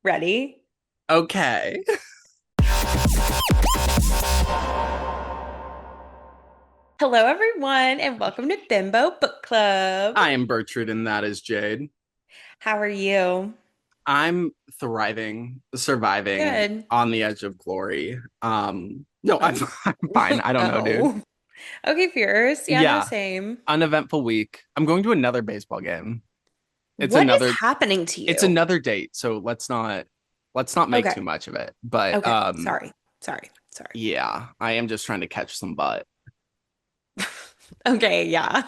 Ready? Okay. Hello, everyone, and welcome to Bimbo Book Club. I am Bertrude and that is Jade. How are you? I'm thriving, surviving Good. on the edge of glory. No, I'm, Oh. I'm fine. I don't know, dude. Oh. Okay, fierce. Yeah, no, Yeah, same. uneventful week. I'm going to another baseball game. It's What is another happening to it's you? another date, so let's not make Okay. too much of it. But Okay. Sorry. Sorry. Sorry. yeah, I am just trying to catch some butt. Okay, yeah.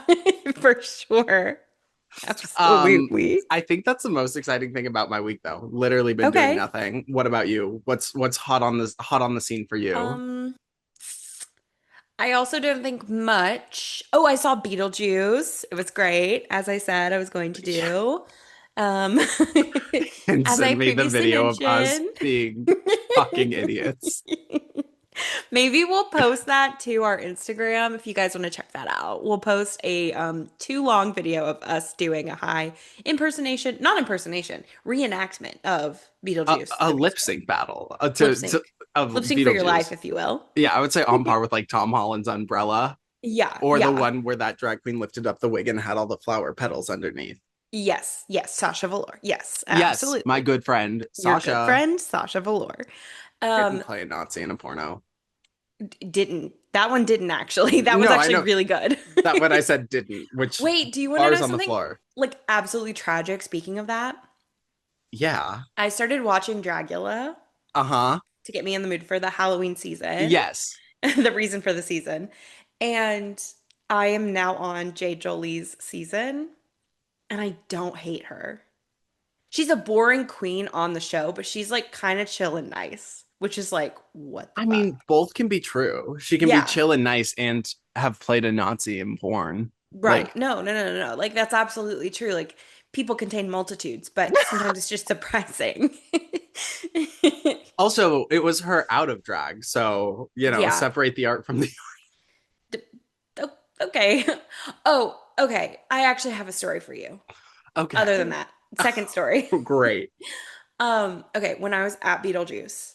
For sure. Um, Absolutely. I think that's the most exciting thing about my week though. Literally been doing Okay. nothing. What about you? What's hot on the scene for you? Um, I also didn't think much. Oh, I saw Beetlejuice. It was great, as I said I was going to do. Um, And as I send me the previously video of us mentioned. being fucking idiots. Maybe we'll post that to our Instagram if you guys want to check that out. We'll post a too long video of us doing a high impersonation, not impersonation, reenactment of Beetlejuice A the lip musical. sync battle Lip to sync. of Lip sync for your life, Beetlejuice. if you will. Yeah, I would say on par with like Tom Holland's Umbrella Yeah, or the yeah. one where that drag queen lifted up the wig and had all the flower petals underneath. Yes, yes, Sasha Velour. Yes, Yes, my absolutely. good friend Your good Sasha friend, Sasha Velour. didn't Um, play a Nazi in a porno. didn't. That one didn't actually. That was No, I actually know really good. that what I said didn't, which Wait, do you want to bars know on the something floor. like absolutely tragic? Speaking of that, Yeah. I started watching Dragula Uh-huh. to get me in the mood for the Halloween season, Yes. the reason for the season. And I am now on Jay Jolie's season, and I don't hate her. She's a boring queen on the show, but she's like kind of chill and nice, which is like, what the I fuck? mean, both can be true. She can be Yeah, chill and nice and have played a Nazi in porn. right. Like, No, no, no, no, no. Like, that's absolutely true. Like, people contain multitudes, but sometimes it's just surprising. also, it was her out of drag. So, Yeah. separate the art from the D- Okay. Oh, okay. I actually have a story for you. Other than Okay. that, second story. Great. Okay, when I was at Beetlejuice,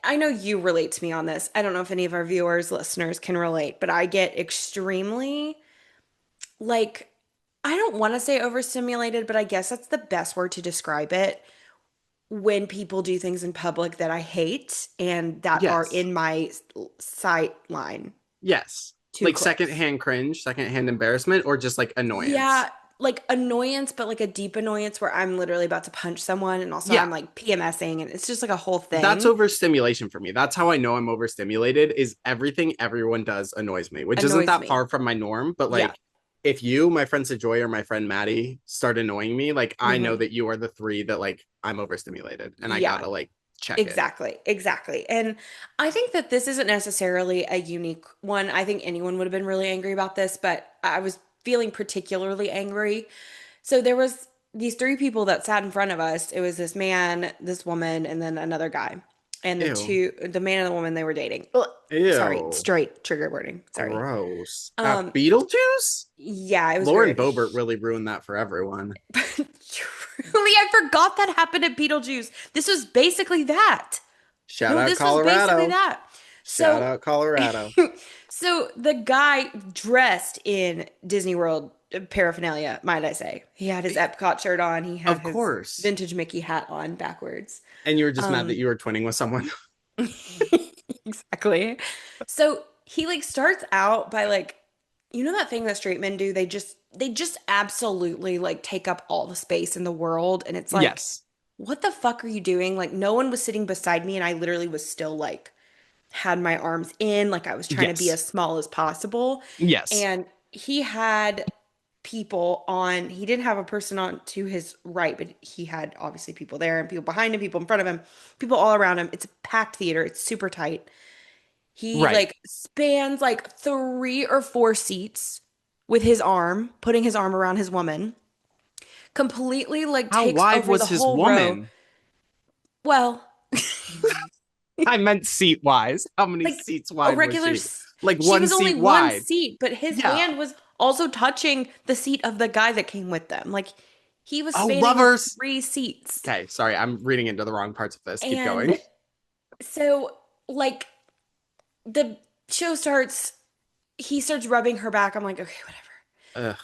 I know you relate to me on this. I don't know if any of our viewers, listeners can relate, but I get extremely, like, I don't want to say overstimulated, but I guess that's the best word to describe it when people do things in public that I hate and that are Yes. in my sight line Yes. too Like close. secondhand cringe, secondhand embarrassment, or just like annoyance. Yeah, like annoyance, but like a deep annoyance where I'm literally about to punch someone and also Yeah. I'm like PMSing and it's just like a whole That's thing. overstimulation for me. That's how I know I'm overstimulated is everything everyone does annoys me, which isn't Annoys that me. far from my norm, but Yeah. like if you, my friend Joy, or my friend Maddie start annoying me, like I know Hmm. that you are the three that like I'm overstimulated and I Yeah, gotta like check it. exactly. Exactly. And I think that this isn't necessarily a unique one. I think anyone would have been really angry about this, but I was feeling particularly angry. So there was these three people that sat in front of us. It was this man, this woman, and then another guy. And Ew. the man and the woman they were dating. Ugh, sorry, Ew. straight trigger wording. Sorry. Gross. Um, Beetlejuice? yeah, it was Lauren weird. Boebert really ruined that for everyone. Truly, I forgot that happened at Beetlejuice. This was basically that. Shout No, out this was basically Colorado. that. Shout So, out Colorado. so the guy dressed in Disney World paraphernalia, might I say. He had his Epcot shirt on. He had Of his course. vintage Mickey hat on backwards. And you were just mad that Um, you were twinning with someone. exactly. So he like starts out by like, you know that thing that straight men do? They just absolutely like take up all the space in the world. And it's like, Yes. what the fuck are you doing? Like no one was sitting beside me and I literally was still like had my arms in, like I was trying to be Yes. as small as possible. Yes. And he had people on, he didn't have a person on to his right, but he had obviously people there and people behind him, people in front of him, people all around him. It's a packed theater, it's super tight. He Right. like spans like three or four seats with his arm, putting his arm around his woman, completely like How takes wide over was the his whole row. woman? Well, I meant seat wise. How many like seats a wide was regular, she? Like she one was only seat one wide. seat, but his Yeah. hand was also touching the seat of the guy that came with them. Like He was Oh, spanning lovers. 3 seats. Okay, sorry, I'm reading into the wrong parts of this. Keep And going. so, like, the show starts, he starts rubbing her back. I'm like, okay, whatever. Ugh,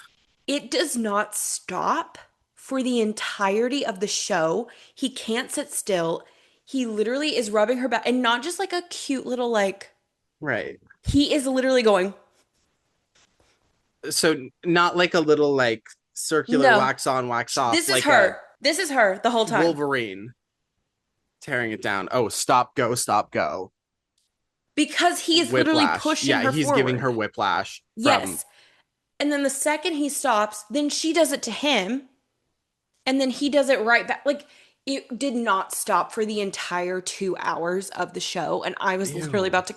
It does not stop for the entirety of the show. He can't sit still. He literally is rubbing her back, and not just like a cute little, like, right. he is literally going, So not like a little like circular no, wax on, wax off, this is like a her. This is her the whole time. Wolverine tearing it down. Oh, stop, go, stop, go. Because he is literally Whiplash. pushing Yeah, her he's giving forward. her whiplash from Yes. And then the second he stops, then she does it to him. And then he does it right back. Like, it did not stop for the entire 2 hours of the show. And I was literally ew. about to,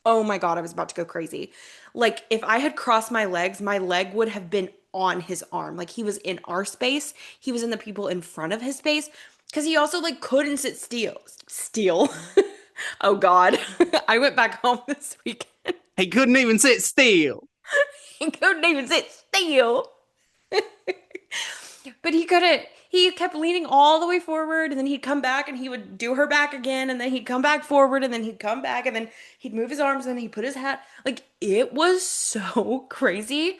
oh my God, I was about to go crazy. Like, if I had crossed my legs, my leg would have been on his arm. Like, he was in our space, he was in the people in front of his space. Because he also, like, couldn't sit still. Still. Oh God. I went back home this weekend. He couldn't even sit still. He couldn't even sit still. But he couldn't. He kept leaning all the way forward, and then he'd come back and he would do her back again, and then he'd come back forward, and then he'd come back, and then he'd move his arms, and then he'd put his hat. Like, it was so crazy.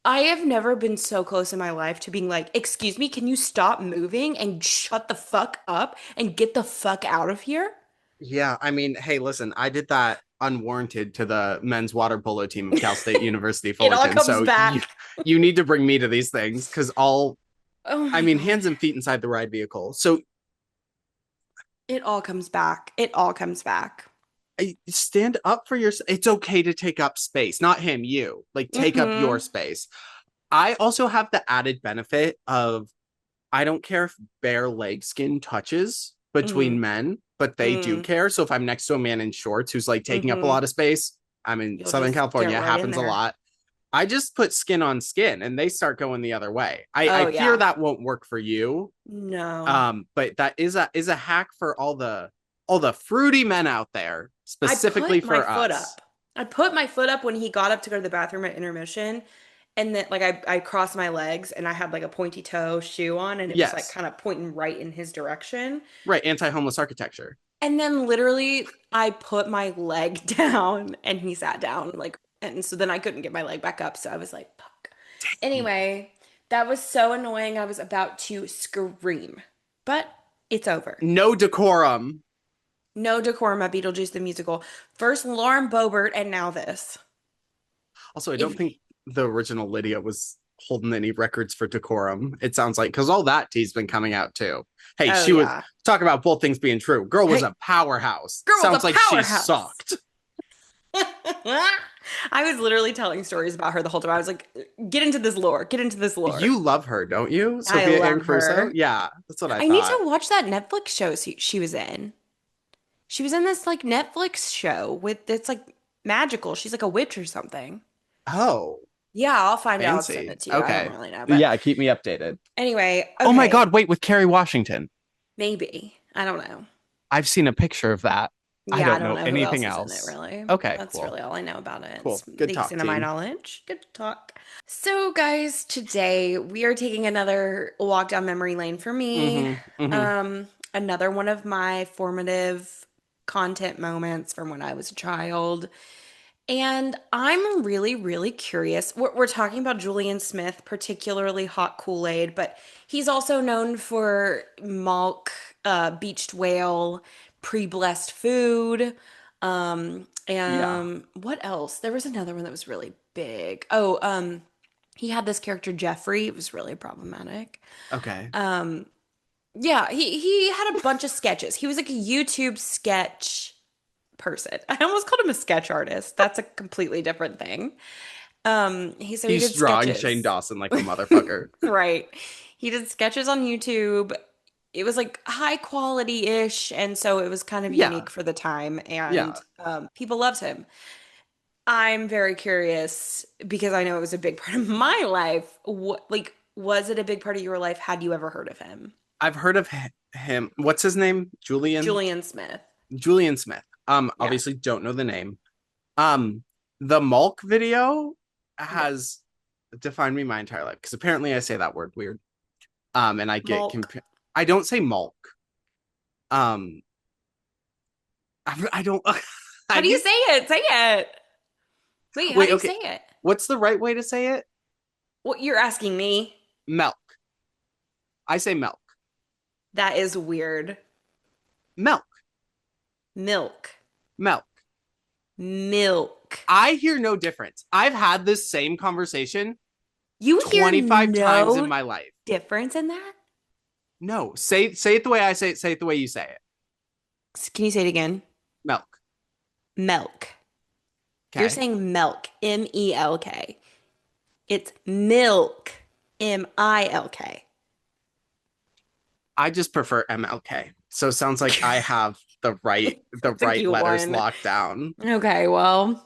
I have never been so close in my life to being like, excuse me, can you stop moving and shut the fuck up and get the fuck out of here? Yeah, I mean, hey, listen, I did that unwarranted to the men's water polo team of Cal State University It all Fullerton. comes So you back. you need to bring me to these things because all Oh I my mean, God. hands and feet inside the ride vehicle. So It all comes back. It all comes back. stand up for yourself. It's okay to take up space, not him, you. Like take up your Mm-hmm. space. I also have the added benefit of I don't care if bare leg skin touches Mm-hmm. between men, but they do Mm-hmm. care. So if I'm next to a man in shorts who's like taking up a Mm-hmm. lot of space, I'm in You'll Southern just get California, it right in happens a there. lot. I just put skin on skin and they start going the other way. I Oh fear yeah. that won't work for you. No. But that is a hack for all the fruity men out there, I specifically put my for foot us. up. I put my foot up when he got up to go to the bathroom at intermission. And then like I crossed my legs and I had like a pointy toe shoe on and it was like Yes. kind of pointing right in his direction. Right, anti-homeless architecture. And then literally I put my leg down and he sat down like and so then I couldn't get my leg back up. So I was like, fuck. Anyway, that was so annoying. I was about to scream. But it's over. No decorum. No decorum at Beetlejuice the Musical. First Lauren Boebert, and now this. Also, I don't If think the original Lydia was holding any records for decorum. It sounds like because all that tea's been coming out too. Hey, oh she was yeah, talk about both things being true. Girl was hey, a powerhouse. girl was a Sounds like she powerhouse. sucked. I was literally telling stories about her the whole time. I was like, get into this lore, get into this lore. You love her, don't you? I Sophia Ann love Crusoe? her. Yeah, that's what I I need thought. to watch that Netflix show she was in. She was in this like Netflix show with it's like magical. She's like a witch or something. Oh, Yeah, I'll find out, send fancy. it to you. I don't Okay. really know, but Yeah, keep me updated. anyway, Oh my okay, God, wait, with Kerry Washington. maybe. I don't know. I've seen a picture of that. I Yeah, I don't don't know know who anything else is in it else. really. Okay, That's cool. really all I know about it. It's Cool. Good the talk, extent of my team. knowledge. Good talk. So, guys, today we are taking another walk down memory lane for me. Mm-hmm. Mm-hmm. Another one of my formative content moments from when I was a child. And I'm really, really curious. We're talking about Julian Smith, particularly hot Kool-Aid, but he's also known for Malk, beached whale, pre-blessed food. Yeah. And what else? There was another one that was really big. Oh, he had this character Jeffrey. It was really problematic. Okay. Yeah, he had a bunch of sketches. He was like a YouTube sketch person. I almost called him a sketch artist. That's a completely different thing. He He's did drawing Shane sketches. Dawson like a motherfucker. Right. He did sketches on YouTube. It was like high quality-ish, and so it was kind of Yeah. unique for the time, Yeah. and people loved him. I'm very curious because I know it was a big part of my life. What, like, was it a big part of your life? Had you ever heard of him? I've heard of him. What's his name? Julian? Julian Smith. Julian Smith. Yeah. Obviously don't know the name. The Melk video Yeah. has defined me my entire life because apparently I say that word weird. And I get Melk. I don't say Mulk. Um, I don't. How I do you get say it? Say it. Wait, how wait. do you Okay, say it? what's the right way to say it? What you're asking me? Melk. I say Melk. That is weird. Melk. Milk. Melk. Milk. I hear no difference. I've had this same conversation You hear 25 times in no my life. difference in that? No, say it the way I say it. Say it the way you say it. Can you say it again? Melk. Milk. You're Okay. saying milk, M-E-L-K. It's milk, M-I-L-K. I just prefer MLK. So it sounds like I have the That's a right cute letters one. locked down. Okay, well,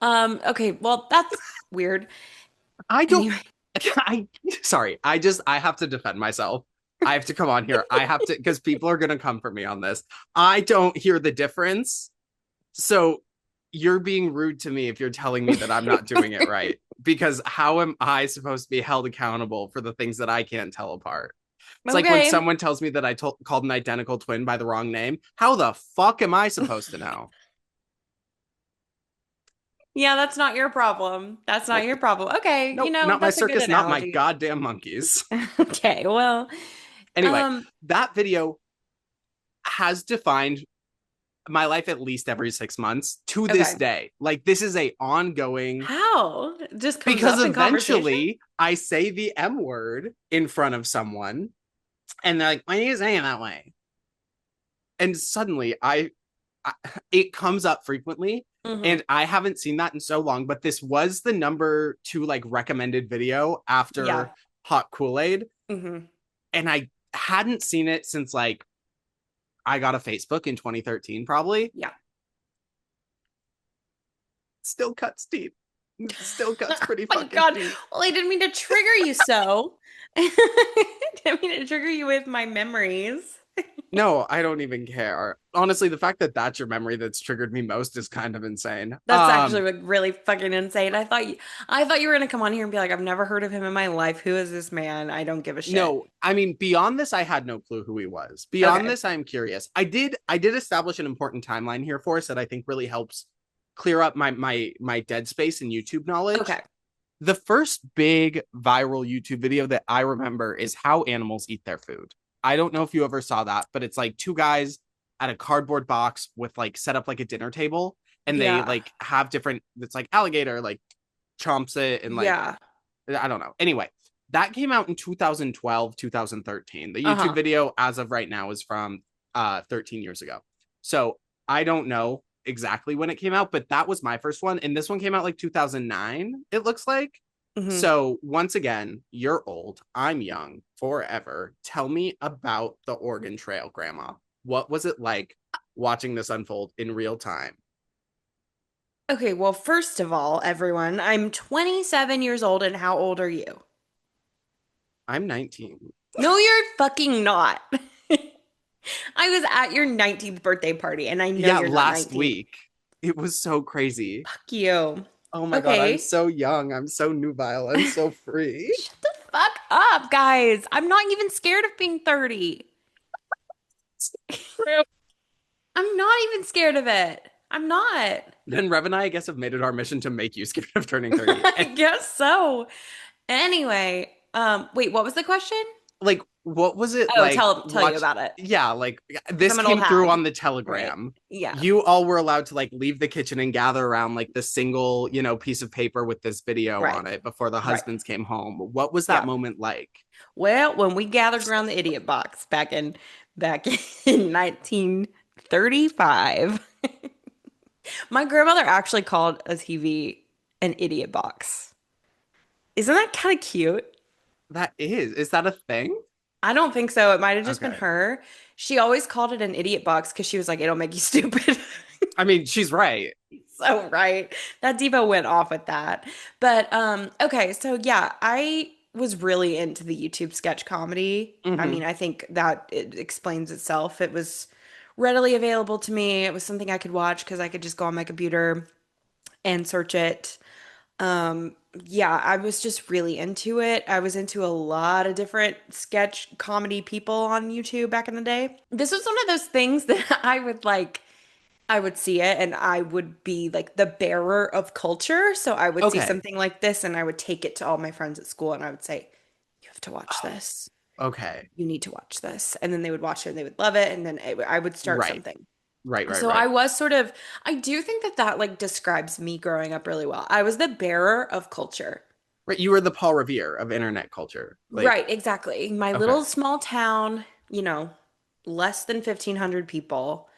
okay, well, that's weird. I don't Anyway, I sorry. I have to defend myself. I have to come on here. I have to because people are gonna come for me on this. I don't hear the difference. So you're being rude to me if you're telling me that I'm not doing it right. Because how am I supposed to be held accountable for the things that I can't tell apart? It's like when okay. someone tells me that called an identical twin by the wrong name. How the fuck am I supposed to know? Yeah, that's not your problem. That's not Nope. your problem. Okay, Nope. Not my that's a good circus, not my analogy. goddamn monkeys. Okay, well, Anyway, um, that video has defined my life at least every 6 months to this okay. day. Like this is a ongoing How? It just comes because up in conversation? eventually I say the M word in front of someone and they're like, why are you saying it that way? And suddenly I it comes up frequently. Hmm. And I haven't seen that in so long, but this was the number two like recommended video Yeah. after Hot Kool-Aid. Hmm. And I hadn't seen it since like I got a Facebook in 2013, probably. Yeah. Still cuts deep. Still cuts Oh pretty my fucking God. deep. Well, I didn't mean to trigger you so. I didn't mean to trigger you with my memories. No, I don't even care. Honestly, the fact that that's your memory that's triggered me most is kind of insane. That's actually like really fucking insane. I thought you were gonna come on here and be like, I've never heard of him in my life. Who is this man? I don't give a shit. No, I mean beyond this, I had no clue who he was. Beyond Okay. this, I'm curious. I did establish an important timeline here for us that I think really helps clear up my dead space in YouTube knowledge. Okay. The first big viral YouTube video that I remember is how animals eat their food. I don't know if you ever saw that, but it's like two guys at a cardboard box with like set up like a dinner table and they Yeah. like have different it's like alligator like chomps it and like Yeah. I don't know. Anyway, that came out in 2012, 2013. The YouTube Uh-huh. video as of right now is from 13 years ago. So I don't know exactly when it came out, but that was my first one. And this one came out like 2009, it looks like. Hmm. So once again, you're old, I'm young, forever. Tell me about the Oregon Trail, Grandma. What was it like watching this unfold in real time? Okay, well, first of all, everyone, I'm 27 years old, and how old are you? I'm 19. No, you're fucking not. I was at your 19th birthday party, and I know Yeah, you're not last 19. week. It was so crazy. Fuck you. Oh my God, I'm Okay. so young. I'm so nubile. I'm so free. Shut the fuck up, guys. I'm not even scared of being 30. I'm not even scared of it. I'm not. Then Rev and I guess, have made it our mission to make you scared of turning 30. I And guess so. Anyway, wait, what was the question? like, what was it Oh, like? tell you Watch, about it. yeah, like Because this I'm an old came through hag. on the Right. telegram. Yeah. You all were allowed to like leave the kitchen and gather around like the single, piece of paper with this video Right. on it before the Right. husbands came home. What was that Yeah. moment like? Well, when we gathered around the idiot box back in 1935, my grandmother actually called a TV an idiot box. Isn't that kind of cute? That is that a thing? I don't think so. It might have just been Okay. her. She always called it an idiot box because she was like, it'll make you stupid. I mean, she's right. So right. That diva went off with that. But okay, so yeah, I was really into the YouTube sketch comedy. I Hmm. mean, I think that it explains itself. It was readily available to me. It was something I could watch because I could just go on my computer and search it. Yeah, I was just really into it. I was into a lot of different sketch comedy people on YouTube back in the day. This was one of those things that I would see it and I would be like the bearer of culture. So I would see Okay. something like this and I would take it to all my friends at school and I would say, "You have to watch Oh, this. okay. You need to watch this." And then they would watch it and they would love it and then I would start Right. something. Right, right, So I right. was sort of, I do think that that like describes me growing up really well. I was the bearer of culture. Right. You were the Paul Revere of internet culture. Like, Right, exactly. My okay. little small town, less than 1,500 people.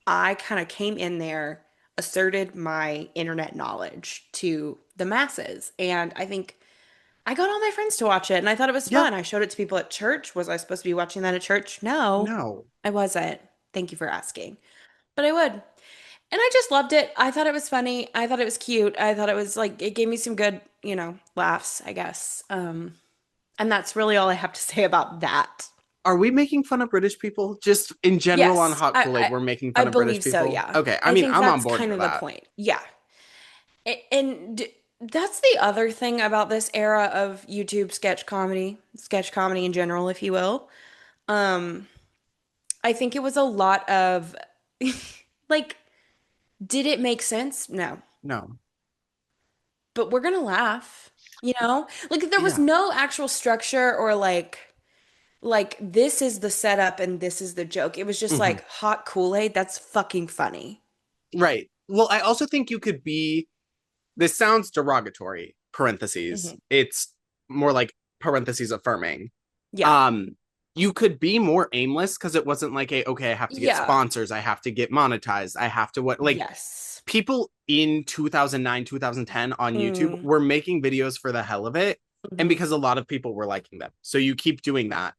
I kind of came in there, asserted my internet knowledge to the masses. And I think I got all my friends to watch it and I thought it was Yeah. fun. I showed it to people at church. Was I supposed to be watching that at church? No, No. I wasn't. Thank you for asking. But I would. And I just loved it. I thought it was funny. I thought it was cute. I thought it was like it gave me some good, laughs, I guess. And that's really all I have to say about that. Are we making fun of British people? Just in general on Yes, Hot Kool-Aid, we're making I fun of British believe so, people? yeah. Okay. I I mean, think I'm on that's board kind for of the that. point. Yeah. And that's the other thing about this era of YouTube sketch comedy in general, if you will. Um, I think it was a lot of like, did it make sense? No. No. But we're gonna laugh, you know? Like there was Yeah. no actual structure or like this is the setup and this is the joke. It was just Hmm. like hot Kool-Aid, that's fucking funny. Right. Well, I also think you could be, this sounds derogatory, parentheses. Hmm. It's more like parentheses affirming. Yeah. Um, you could be more aimless because it wasn't like a, okay, I have to get Yeah. sponsors, I have to get monetized, I have to what, like Yes. people in 2009, 2010 on YouTube Mm. were making videos for the hell of it. And Hmm. because a lot of people were liking them. So you keep doing that.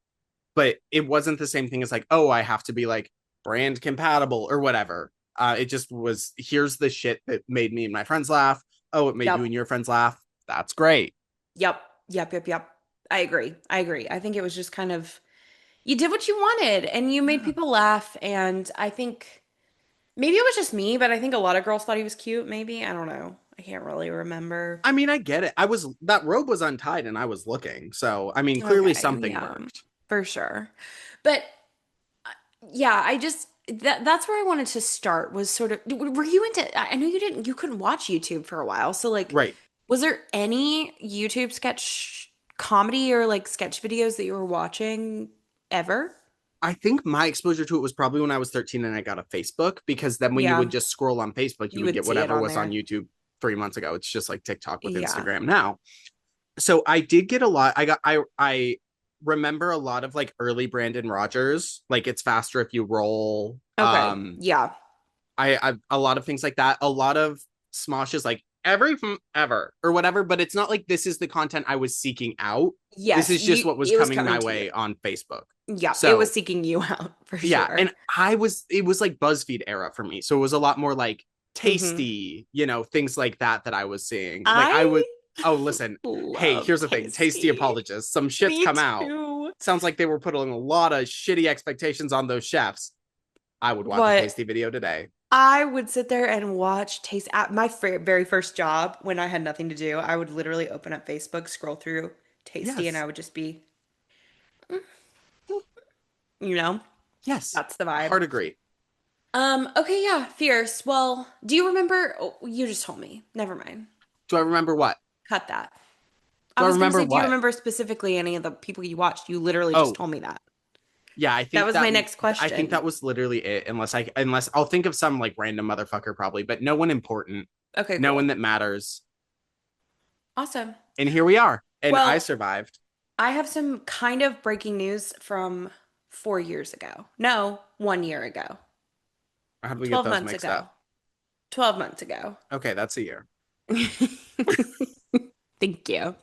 But it wasn't the same thing as like, oh, I have to be like brand compatible or whatever. It just was, here's the shit that made me and my friends laugh. Oh, it made you and Yep. your friends laugh. That's great. Yep. Yep. Yep. Yep. I agree. I agree. I think it was just kind of you did what you wanted and you made Yeah. people laugh. And I think maybe it was just me, but I think a lot of girls thought he was cute, maybe. I don't know. I can't really remember. I mean, I get it. I was, that robe was untied and I was looking. So, I mean, clearly Okay, something yeah, worked. for sure. But yeah, I just that's where I wanted to start was sort of were you into I know you couldn't watch YouTube for a while. So like Right. was there any YouTube sketch comedy or like sketch videos that you were watching ever? I think my exposure to it was probably when I was 13 and I got a Facebook because then when you would Yeah, just scroll on Facebook, you you would would get see it whatever on was on there. YouTube 3 months ago. It's just like TikTok with Yeah. Instagram now. So I did get a lot. I remember a lot of like early Brandon Rogers, like it's faster if you roll. Okay. Yeah. I a lot of things like that. A lot of Smoshes like every from ever or whatever, but it's not like this is the content I was seeking out. This Yes, is just you what was it was coming coming my to you. way on Facebook. Yeah, it was So seeking you out for yeah, sure. and it was like BuzzFeed era for me. So it was a lot more like Hmm. tasty, things like that that I was seeing. Like I I was, oh, listen, hey, love here's the thing, tasty Tasty. apologists. Some shit's Me come out. too. Sounds like they were putting a lot of shitty expectations on those chefs. I would watch a What tasty video today. I would sit there and watch Taste at my very first job when I had nothing to do. I would literally open up Facebook, scroll through Tasty, and I Yes. would just be, you know, Yes. that's the vibe. Hard agree. Okay, yeah, Fierce. Well, do you remember? Oh, you just told me. Never mind. Do I remember what? Cut that. I Do I was gonna remember say, do you what? remember specifically any of the people you watched? You literally just Oh, told me that. yeah, That was my next I think question. that was literally it. Unless I'll think of some like random motherfucker probably, but no one important, Okay, no one cool. that matters. Awesome. And here we are. And I Well, survived. I have some kind of breaking news from 4 years ago. No, 1 year ago. How did we get 12 those months mixed ago. up? 12 months ago. Okay, that's a year. Thank you.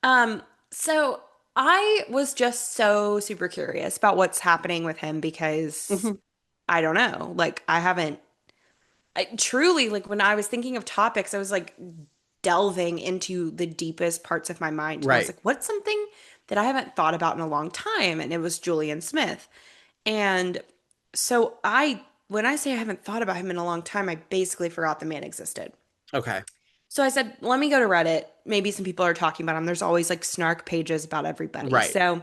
Um, so I was just so super curious about what's happening with him because Mhm. I don't know. Like I haven't I truly like when I was thinking of topics, I was like delving into the deepest parts of my mind and I was Right. like, what's something that I haven't thought about in a long time? And it was Julian Smith. And so when I say I haven't thought about him in a long time, I basically forgot the man existed. Okay. So I said, let me go to Reddit. Maybe some people are talking about him. There's always like snark pages about everybody. Right. So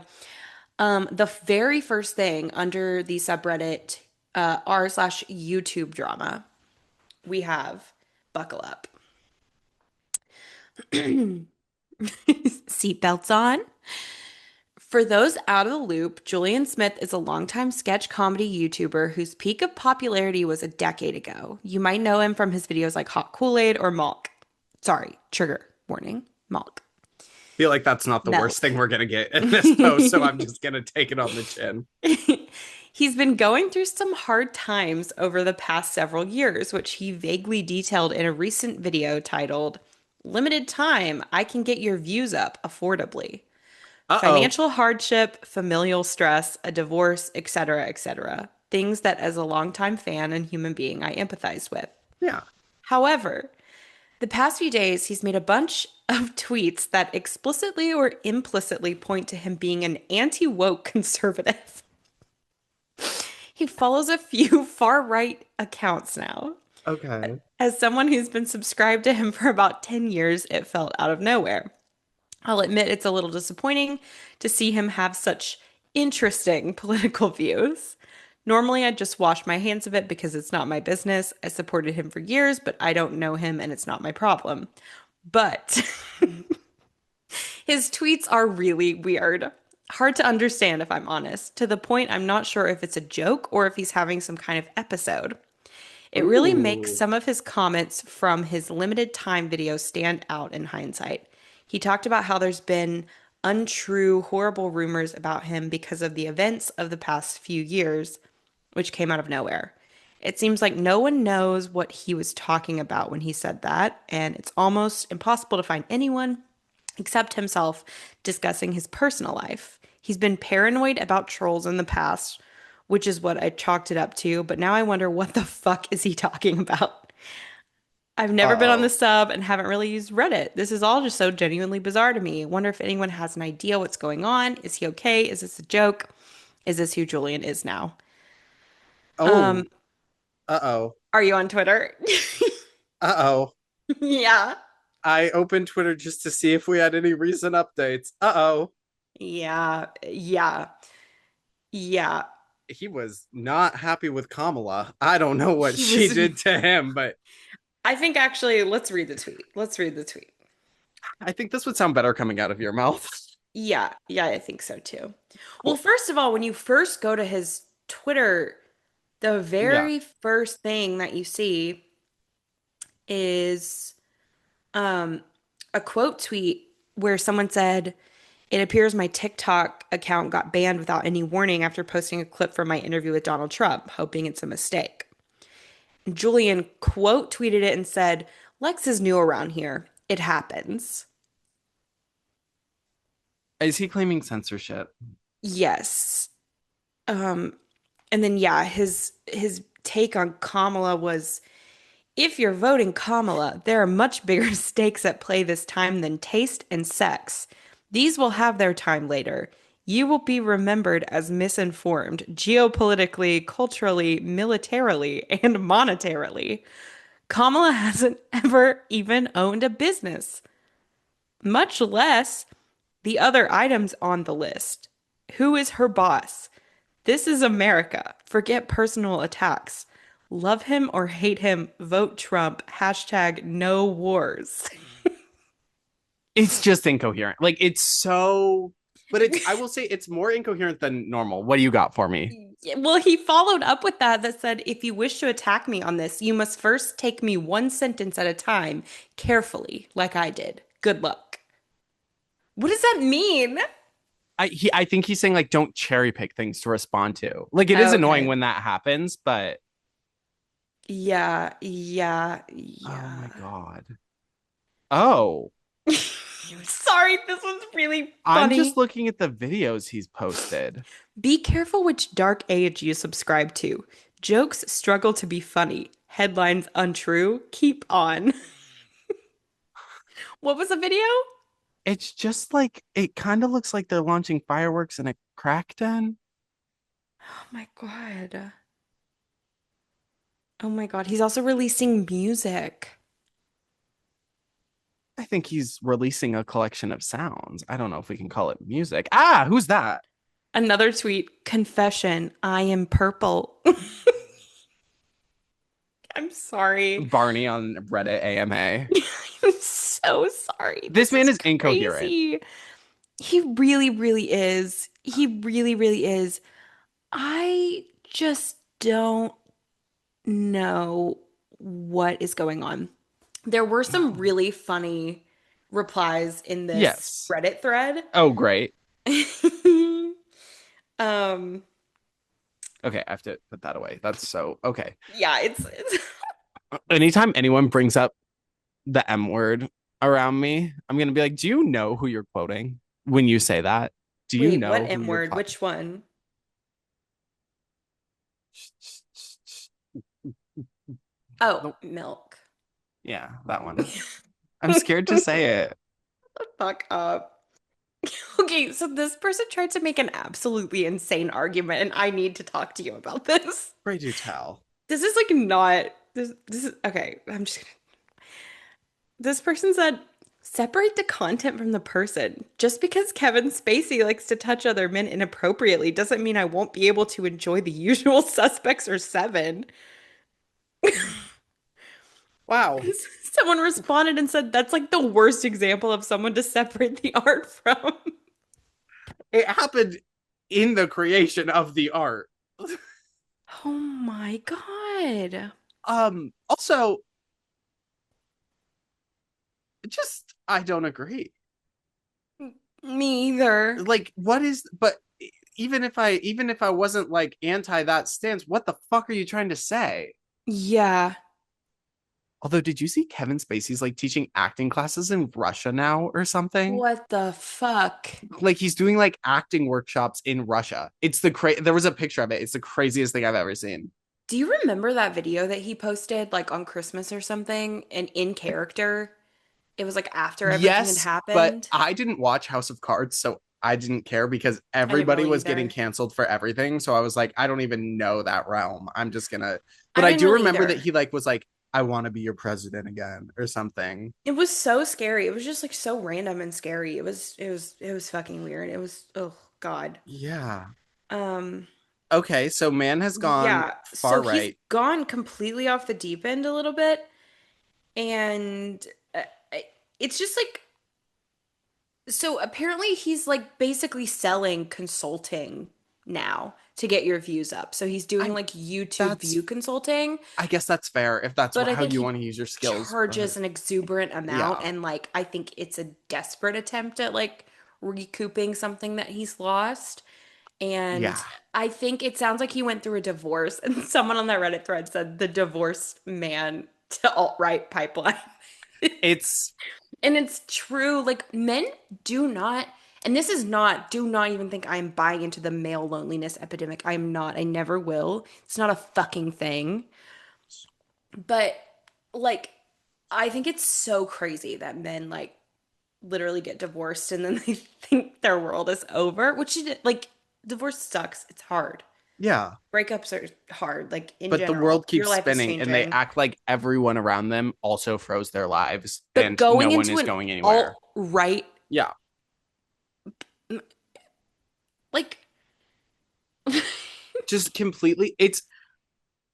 the very first thing under the subreddit r slash YouTube drama, we have buckle up. Seatbelts on. For those out of the loop, Julian Smith is a longtime sketch comedy YouTuber whose peak of popularity was a decade ago. You might know him from his videos like Hot Kool-Aid or Melk. Sorry, trigger warning, Melk. Feel like that's not the worst thing Melk. we're gonna get in this post, so I'm just gonna take it on the chin. He's been going through some hard times over the past several years, which he vaguely detailed in a recent video titled Limited Time, I Can Get Your Views Up Affordably. Uh-oh. Financial hardship, familial stress, a divorce, etc., etc. Things that, as a longtime fan and human being, I empathize with. Yeah. However, the past few days, he's made a bunch of tweets that explicitly or implicitly point to him being an anti woke conservative. He follows a few far right accounts now. Okay. As someone who's been subscribed to him for about 10 years, it felt out of nowhere. I'll admit it's a little disappointing to see him have such interesting political views. Normally, I'd just wash my hands of it because it's not my business. I supported him for years, but I don't know him and it's not my problem. But his tweets are really weird. Hard to understand, if I'm honest, to the point I'm not sure if it's a joke or if he's having some kind of episode. It really makes Ooh. some of his comments from his limited time video stand out in hindsight. He talked about how there's been untrue, horrible rumors about him because of the events of the past few years, which came out of nowhere. It seems like no one knows what he was talking about when he said that, and it's almost impossible to find anyone except himself discussing his personal life. He's been paranoid about trolls in the past, which is what I chalked it up to, but now I wonder what the fuck is he talking about? I've never been on the Uh-oh. sub and haven't really used Reddit. This is all just so genuinely bizarre to me. Wonder if anyone has an idea what's going on. Is he okay? Is this a joke? Is this who Julian is now? Oh. Uh-oh. Are you on Twitter? Uh-oh. Yeah. I opened Twitter just to see if we had any recent updates. Uh-oh. Yeah. Yeah. Yeah. He was not happy with Kamala. I don't know what He she was did to him, but I think actually, let's read the tweet. Let's read the tweet. I think this would sound better coming out of your mouth. Yeah, yeah, I think so too. Well, Cool. first of all, when you first go to his Twitter, the Yeah. very first thing that you see is um, a quote tweet where someone said, "It appears my TikTok account got banned without any warning after posting a clip from my interview with Donald Trump, hoping it's a mistake." Julian quote tweeted it and said, "Lex is new around here. It happens." Is he claiming censorship? Yes. Um, and then yeah, his take on Kamala was if you're voting Kamala, there are much bigger stakes at play this time than taste and sex. These will have their time later. You will be remembered as misinformed geopolitically, culturally, militarily, and monetarily. Kamala hasn't ever even owned a business, much less the other items on the list. Who is her boss? This is America. Forget personal attacks. Love him or hate him, vote Trump. Hashtag no wars. It's just incoherent. Like it's so but it's I will say it's more incoherent than normal. What do you got for me? Well, he followed up with that said, if you wish to attack me on this, you must first take me one sentence at a time, carefully, like I did. Good luck. What does that mean? I think he's saying like don't cherry pick things to respond to. Like it is annoying Okay. when that happens, but Yeah, yeah, oh my yeah. god. Oh, Sorry, this was really I'm just funny. looking at the videos he's posted. Be careful which dark age you subscribe to. Jokes struggle to be funny. Headlines untrue. Keep on. What was the video? It's just like it kind of looks like they're launching fireworks in a crack den. Oh my God. Oh my God. He's also releasing music. I think he's releasing a collection of sounds. I don't know if we can call it music. Ah, who's that? Another tweet, confession, I am purple. I'm sorry. Barney on Reddit AMA. I'm so sorry. This This man is is incoherent. crazy. He really, really is. He really, really is. I just don't know what is going on. There were some really funny replies in this Yes. Reddit thread. Oh, great. Um, Okay, I have to put that away. That's so okay. yeah, it's Anytime anyone brings up the M word around me, I'm gonna be like, do you know who you're quoting when you say that? Do you Wait, what know who M you're word? talking? Which one? Oh, milk. Yeah, that one. I'm scared to say it. Fuck up. Okay, so this person tried to make an absolutely insane argument, and I need to talk to you about this. Pray do tell. This is like not this is okay. I'm just gonna. This person said, separate the content from the person. Just because Kevin Spacey likes to touch other men inappropriately doesn't mean I won't be able to enjoy The Usual Suspects or Seven. Wow. Someone responded and said that's like the worst example of someone to separate the art from. It happened in the creation of the art. Oh my God. Also, just I don't agree. Me either. Like, what is but even if I wasn't like anti that stance, what the fuck are you trying to say? Yeah. Although, did you see Kevin Spacey's like teaching acting classes in Russia now or something? What the fuck? Like he's doing like acting workshops in Russia. It's there was a picture of it. It's the craziest thing I've ever seen. Do you remember that video that he posted like on Christmas or something and in character? It was like after everything had Yes, but happened. I didn't watch House of Cards, so I didn't care because I didn't everybody really was getting either. canceled for everything. So I was like, I don't even know that realm. I'm just gonna. But I I didn't do really remember that either. he like was like, I want to be your president again or something. It was so scary. It was just like so random and scary. It was fucking weird. It was oh God. Yeah. Um Okay, so man has gone yeah, so far he's right. gone completely off the deep end a little bit and uh, it's just like so apparently he's like basically selling consulting now to get your views up. So he's doing I like YouTube that's view consulting, I guess that's fair if that's but I how think you he want to use your skills, but charges an exuberant amount yeah. and like I think it's a desperate attempt at like recouping something that he's lost. And Yeah. I think it sounds like he went through a divorce and someone on that Reddit thread said the divorced man to alt-right pipeline. It's And it's true. Like men do not, and this is not, do not even think I am buying into the male loneliness epidemic. I am not. I never will. It's not a fucking thing. But like, I think it's so crazy that men like literally get divorced and then they think their world is over, which is like divorce sucks. It's hard. yeah. Breakups are hard, like in But the general. world Your keeps life is spinning and they changing. act like everyone around them also froze their lives But and no going one into is an going anywhere. alt-right, Yeah. like Just completely it's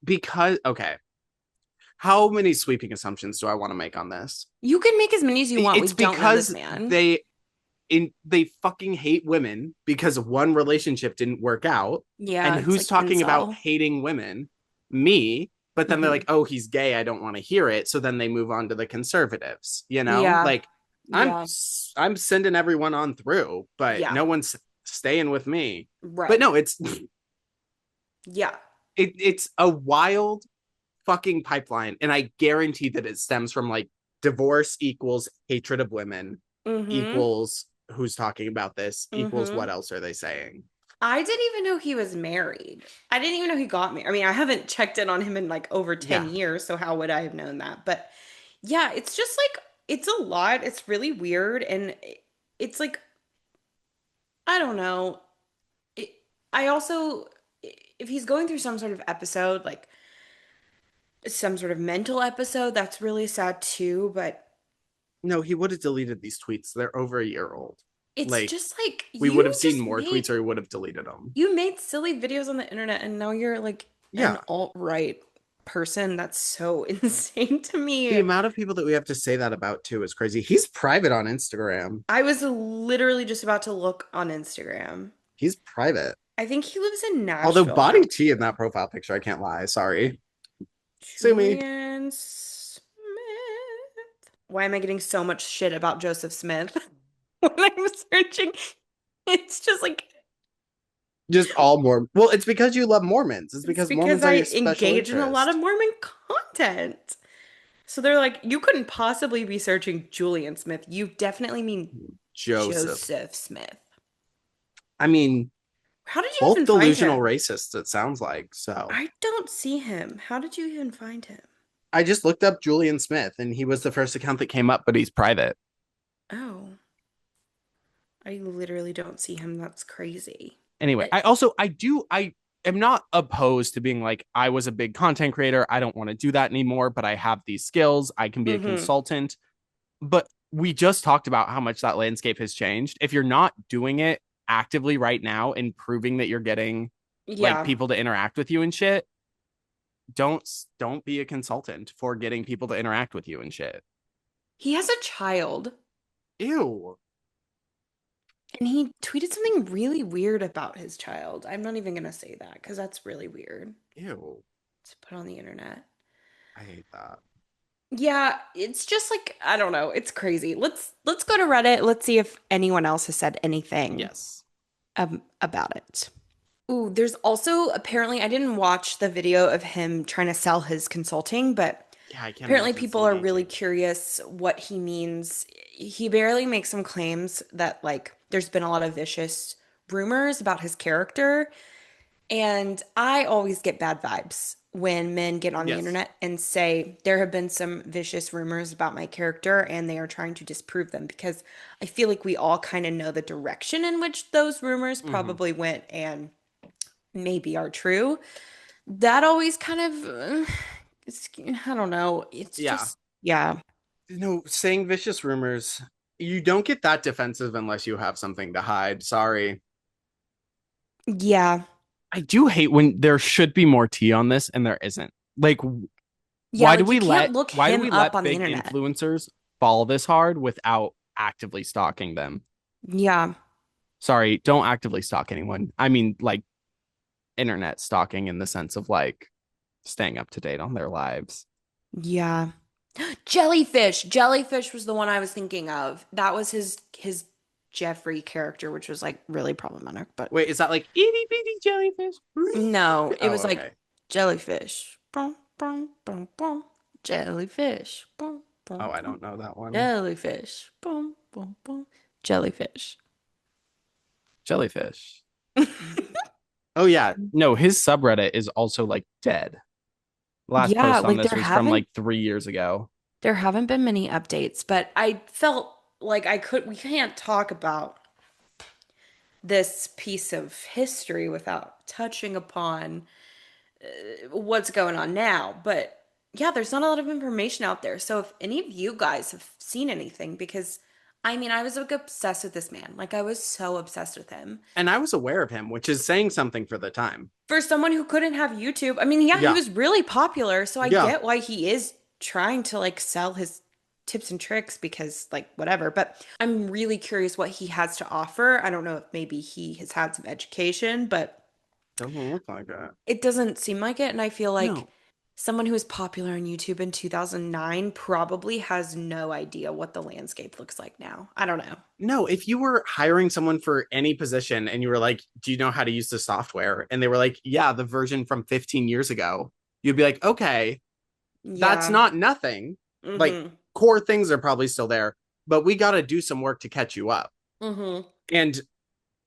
because okay. How many sweeping assumptions do I want to make on this? you can make as many as you want. We It's don't know this because man. they fucking hate women because one relationship didn't work out. Yeah, And it's who's like talking about incel. hating women? Me. But then they're Hmm. like, "Oh, he's gay. I don't want to hear it." So then they move on to the conservatives, you know? Yeah. Like I'm Yeah. I'm sending everyone on through, but Yeah. no one's staying with me. But Right. no, it's Yeah. it's a wild fucking pipeline and I guarantee that it stems from like divorce equals hatred of women Mm-hmm. equals who's talking about this equals Mm-hmm. what else are they saying? I didn't even know he was married. I didn't even know he got married. I mean, I haven't checked in on him in like over 10 Yeah. years, so how would I have known that? But yeah, it's just like it's a lot. It's really weird and it's like I don't know. It, I also if he's going through some sort of episode, like some sort of mental episode, that's really sad too, but No, he would have deleted these tweets. They're over a year old. It's Like, just like we would have seen more tweets or he would have deleted them. you made silly videos on the internet and now you're like an Yeah. alt-right person. That's so insane to The me. amount of people that we have to say that about too is crazy. He's private on Instagram. I was literally just about to look on Instagram. He's private. I think he lives in Although Nashville body now. T in that profile picture, I can't lie. Sorry. Sue me. Julian Smith. Why am I getting so much shit about Joseph Smith when I'm searching? It's just like Just all Mormon. Well, it's because you love Mormons. It's it's because because Mormons are I your special engage in a lot of interest. Mormon content. So they're like, you couldn't possibly be searching Julian Smith. You definitely mean Joseph. Joseph Smith. I mean, How did you both even find delusional him? racists, it sounds like. So I don't see him. How did you even find him? I just looked up Julian Smith and he was the first account that came up, but he's private. Oh, I literally don't see him. That's crazy. Anyway, I am not opposed to being like, I was a big content creator. I don't want to do that anymore, but I have these skills. I can be a Mm-hmm. consultant. But we just talked about how much that landscape has changed. If you're not doing it actively right now and proving that you're getting like Yeah. people to interact with you and shit, don't be a consultant for getting people to interact with you and shit. He has a child, Ew. and he tweeted something really weird about his child. I'm not even gonna say that because that's really weird Ew. to put on the internet. I hate that. Yeah, it's just like I don't know, it's crazy. Let's go to Reddit. Let's see if anyone else has said anything Yes. about it. Ooh, there's also apparently I didn't watch the video of him trying to sell his consulting, but Yeah, I can't apparently imagine it's people are really engaging. curious what he means. He barely makes some claims that like there's been a lot of vicious rumors about his character, and I always get bad vibes when men get on the Yes. internet and say there have been some vicious rumors about my character and they are trying to disprove them because I feel like we all kind of know the direction in which those rumors Mm-hmm. probably went and maybe are true. That always kind of, I don't know. It's Yeah. just, yeah. No, saying vicious rumors, you don't get that defensive unless you have something to hide. Sorry. Yeah. I do hate when there should be more tea on this and there isn't. Like, Yeah. Like you can't look why do him we up let on the big internet. influencers fall this hard without actively stalking them? Yeah. Sorry, don't actively stalk anyone. I mean, like internet stalking in the sense of like staying up to date on their lives. Yeah. Jellyfish. Jellyfish was the one I was thinking of. That was his Jeffrey character, which was like really problematic, but Wait, is that like itty bitty jellyfish? no, it Oh, was like okay. jellyfish. Boom, boom, boom, boom. Jellyfish. Boom, Oh, boom, I boom. don't know that one. Jellyfish. Boom, boom, boom. Jellyfish. Jellyfish. Oh yeah, no, his subreddit is also like dead. Last Yeah, post on like this was from like 3 years ago. there haven't been many updates, but I felt like we can't talk about this piece of history without touching upon what's going on now. But yeah, there's not a lot of information out there. So if any of you guys have seen anything, because I mean, I was like obsessed with this man. Like I was so obsessed with him. And I was aware of him, which is saying something for the time. For someone who couldn't have YouTube, I mean, yeah, he Yeah. was really popular. So I Yeah. get why he is trying to like sell his tips and tricks because like whatever. But I'm really curious what he has to offer. I don't know if maybe he has had some education, but Doesn't look like that. it doesn't seem like it. And I feel like No. someone who was popular on YouTube in 2009 probably has no idea what the landscape looks like now. I don't know. No, if you were hiring someone for any position and you were like, "Do you know how to use the software?" and they were like, "Yeah, the version from 15 years ago." You'd be like, "Okay, that's Yeah. not nothing. Like Mm-hmm. core things are probably still there, but we got to do some work to catch you up." Mm-hmm. And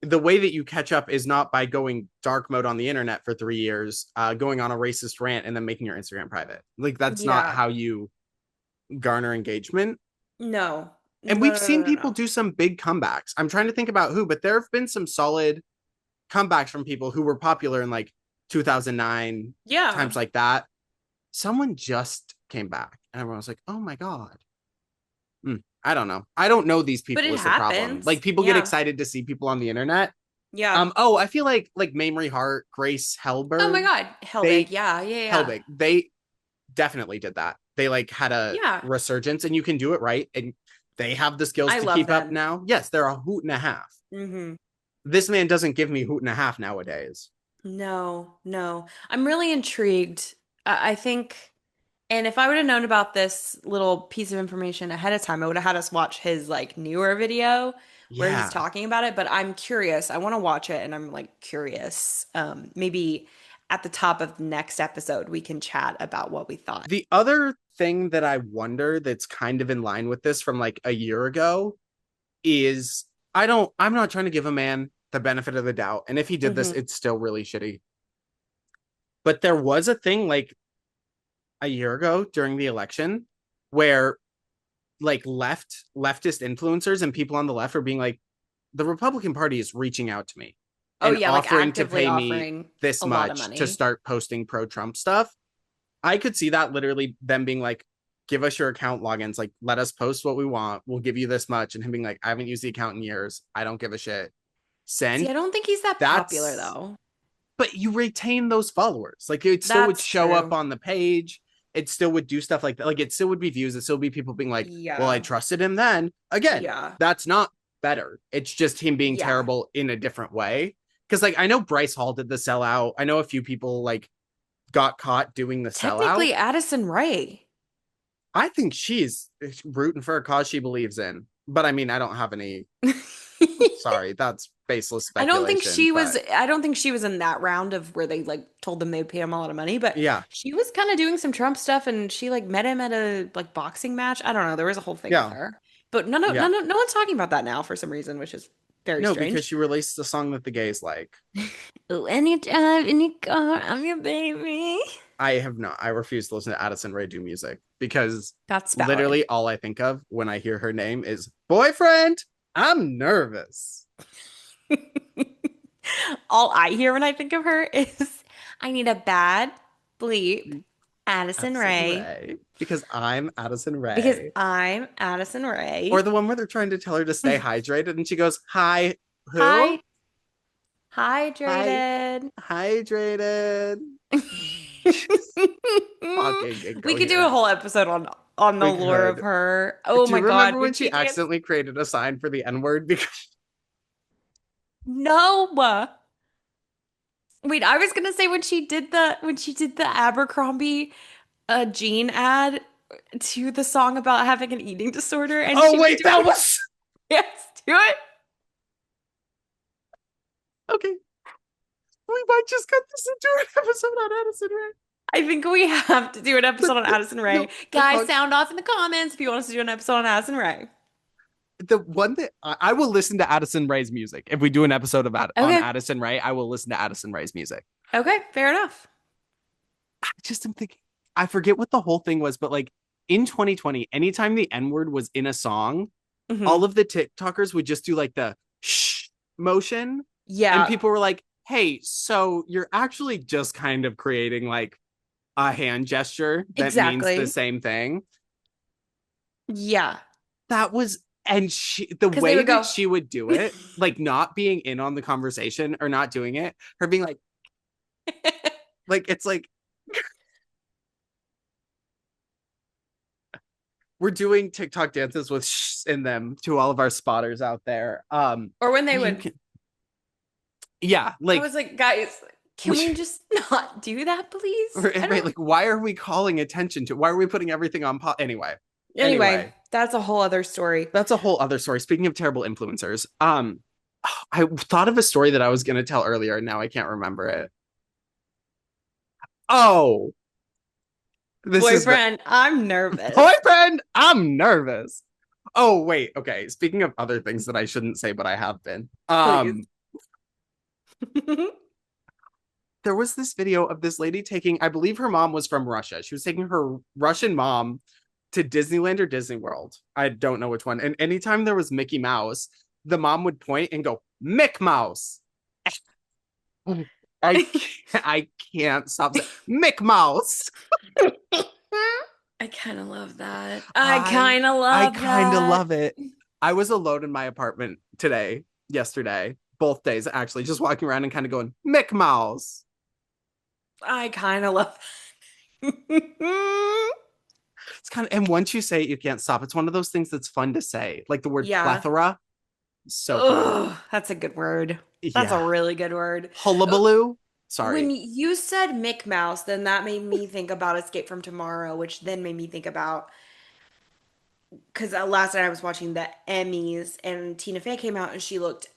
the way that you catch up is not by going dark mode on the internet for 3 years, going on a racist rant and then making your Instagram private. Like that's not Yeah. how you garner engagement. No. And No, we've no, seen no, people no. do some big comebacks. I'm trying to think about who, but there have been some solid comebacks from people who were popular in like 2009, Yeah. times like that. Someone just came back and everyone was like, "Oh my God." I don't know. I don't know these But people it is the problem. happens. Like people get Yeah. excited to see people on the internet. Yeah. Oh, I feel like Mamrie Hart, Grace Oh my Helberg, God. Hellbig. they Yeah. Yeah. Yeah. Helbig, they definitely did that. They like had a Yeah. resurgence and you can do it right. And they have the skills I to love keep up them. now. Yes, they're a hoot and a half. Hmm. This man doesn't give me hoot and a half nowadays. No, no. I'm really intrigued. I think, and if I would have known about this little piece of information ahead of time, I would have had us watch his like newer video where he's Yeah. talking about it. But I'm curious. I want to watch it and I'm like curious. Maybe at the top of the next episode, we can chat about what we thought. The other thing that I wonder that's kind of in line with this from like a year ago is I'm not trying to give a man the benefit of the doubt. And if he did this, Hmm. it's still really shitty. But there was a thing like a year ago during the election where like leftist influencers and people on the left are being like, the Republican Party is reaching out to me Oh and yeah, like offering to actively pay me offering this a lot of much to money. start posting pro Trump stuff. I could see that literally them being like, give us your account logins, like let us post what we want. We'll give you this much. And him being like, I haven't used the account in years. I don't give a shit. See, Send. I don't think he's that popular That's though. but you retain those followers. Like it still would That's show up true. on the page. It still would do stuff like that. Like it still would be views. It still would be people being like, well, I Yeah. trusted him then. Again, Yeah. that's not better. It's just him being Yeah. terrible in a different way. Cause like I know Bryce Hall did the sellout. I know a few people like got caught doing the sellout. Technically, Addison Rae. I think she's rooting for a cause she believes in. But I mean, I don't have any. Sorry, that's baseless speculation. But I don't think she was in that round of where they like told them they'd pay him a lot of money, but yeah, she was kind of doing some Trump stuff and she like met him at a like boxing match. I don't know. There was a whole thing with yeah, her. But yeah. no one's talking about that now for some reason, which is very No, because strange. she released a song that the gays like. Ooh, anytime, any car, I'm your baby. I have not. I refuse to listen to Addison Rae do music because That's valid. literally all I think of when I hear her name is boyfriend. I'm nervous. All I hear when I think of her is I need a bad bleep Addison Addison Rae Rae. Because I'm Addison because Rae. I'm Addison Or Rae. the one where they're trying to tell her to stay hydrated and she goes, hi, who? Hi, Hi, hydrated. hydrated. Fucking We could do a incoherent. whole episode on the We lore of could. her. Oh Do you my God, remember when when she she danced. accidentally created a sign for the N word? Because No. Wait, I was gonna say when she did the Abercrombie jean ad to the song about having an eating disorder and oh she was wait, that doing was yes, do it. okay. We might just cut this into an episode on Addison Rae. I think we have to do an episode on Addison Rae. No, the Guys, sound off in the comments if you want us to do an episode on Addison Rae. the one that I will listen to Addison Rae's music. If we do an episode of on Okay. Addison Rae, I will listen to Addison Rae's music. Okay, fair enough. I just am thinking, I forget what the whole thing was, but like in 2020, anytime the N word was in a song, all Hmm. of the TikTokers would just do like the shh motion. And Yeah, people were like, hey, so you're actually just kind of creating like a hand gesture that means the exactly. same thing. Yeah, That was, and the because they way would that go. she would do it, like not being in on the conversation or not doing it, her being like it's like we're doing TikTok dances with shh in them to all of our spotters out there. Or when they You would, can, yeah, I like was like, guys, can we just not do that, please? I right, don't. like why are we calling attention to? Why are we putting everything on pause? Anyway, Anyway, that's a whole other story. that's a whole other story. Speaking of terrible influencers, I thought of a story that I was going to tell earlier, and now I can't remember it. Oh, this is Boyfriend, I'm nervous. boyfriend. I'm nervous. Oh wait, okay. Speaking of other things that I shouldn't say, but I have been. Please. There was this video of this lady taking, I believe her mom was from Russia. She was taking her Russian mom to Disneyland or Disney World. I don't know which one. And anytime there was Mickey Mouse, the mom would point and go, Mick Mouse. I can't stop saying Mick Mouse. I kind of love that. I I kind of I love kind of that. love it. I was alone in my apartment yesterday, both days actually, just walking around and kind of going, Mick Mouse. I kind of love. It's kind of, and once you say it, you can't stop. It's one of those things that's fun to say, like the word Yeah. plethora. So fun. Oh, that's a good word. That's a Yeah. really good word. Uh, Hullabaloo. When Sorry. you said Mick Mouse, then that made me think about Escape from Tomorrow, which then made me think about because last night I was watching the Emmys and Tina Fey came out and she looked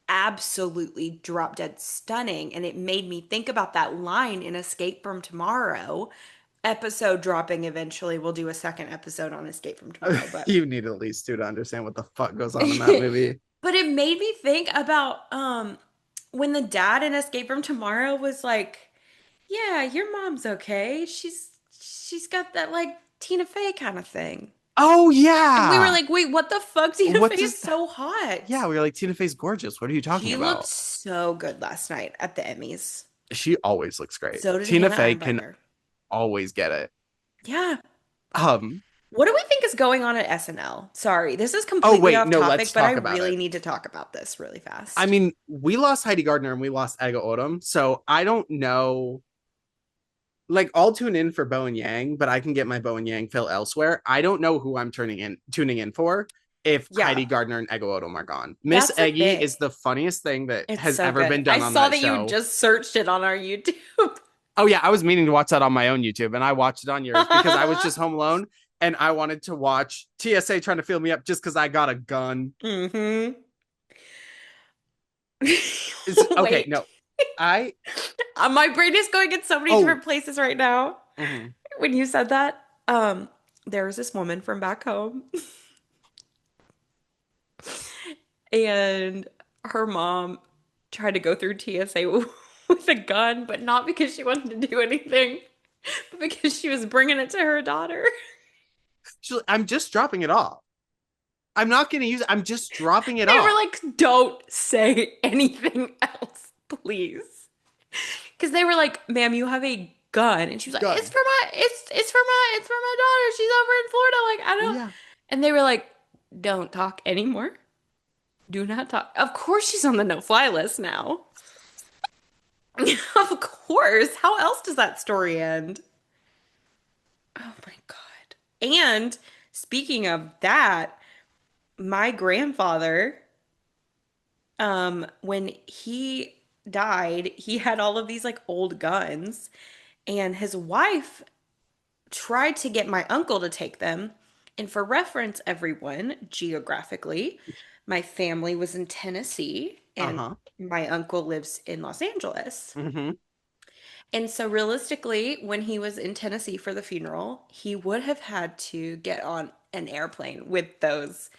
absolutely drop dead stunning. And it made me think about that line in Escape from Tomorrow. Episode dropping eventually. We'll do a second episode on Escape from Tomorrow, but You need at least two to understand what the fuck goes on in that movie. but it made me think about when the dad in Escape from Tomorrow was like, "Yeah, your mom's okay. She's got that like Tina Fey kind of thing." Oh And we were yeah. like, "Wait, what the fuck? Tina What Fey does is so hot." Yeah, we were like, Tina Fey's gorgeous. What are you talking She looked about? so good last night at the Emmys. She always looks great. So did Tina Hannah Fey can Einbinder. always get it. Yeah. Um, What do we think is going on at SNL? Sorry, this is oh completely wait, off no, let's topic, but I talk about really it. need to talk about this really I fast. mean, we lost Heidi Gardner and we lost Ega Odom, so I don't know. Like, I'll tune in for Bo and Yang, but I can get my Bo and Yang fill elsewhere. I don't know who I'm tuning in for if Yeah, Heidi Gardner and Ego Odom are gone. Miss that's the Eggy thing. is the funniest thing that It's has so ever good. been I done on saw that that you show. just searched it on our YouTube. Oh yeah, I was meaning to watch that on my own YouTube, and I watched it on yours because I was just home alone and I wanted to watch TSA trying to fill me up just because I got a gun. hmm Okay, Wait, no, I my brain is going in so many oh different places right now. mhm. When you said that, there was this woman from back home, and her mom tried to go through TSA with a gun, but not because she wanted to do anything, but because she was bringing it to her daughter. I'm just dropping it off. I'm not going to use it. I'm just dropping it They were off. like, "Don't say anything else, please." Because they were like, "Ma'am, you have a gun," and she was like, "It's Gun. for my, it's for my daughter. She's over in Florida." Like, I don't. Yeah. And they were like, "Don't talk anymore. Do not talk." Of course, she's on the no-fly list now. Of course. How else does that story end? Oh my God. And speaking of that, my grandfather, when he died, he had all of these like old guns, and his wife tried to get my uncle to take them. And for reference, everyone, geographically, my family was in Tennessee and Uh-huh. my uncle lives in Los Angeles. Mm-hmm. And so, realistically, when he was in Tennessee for the funeral, he would have had to get on an airplane with those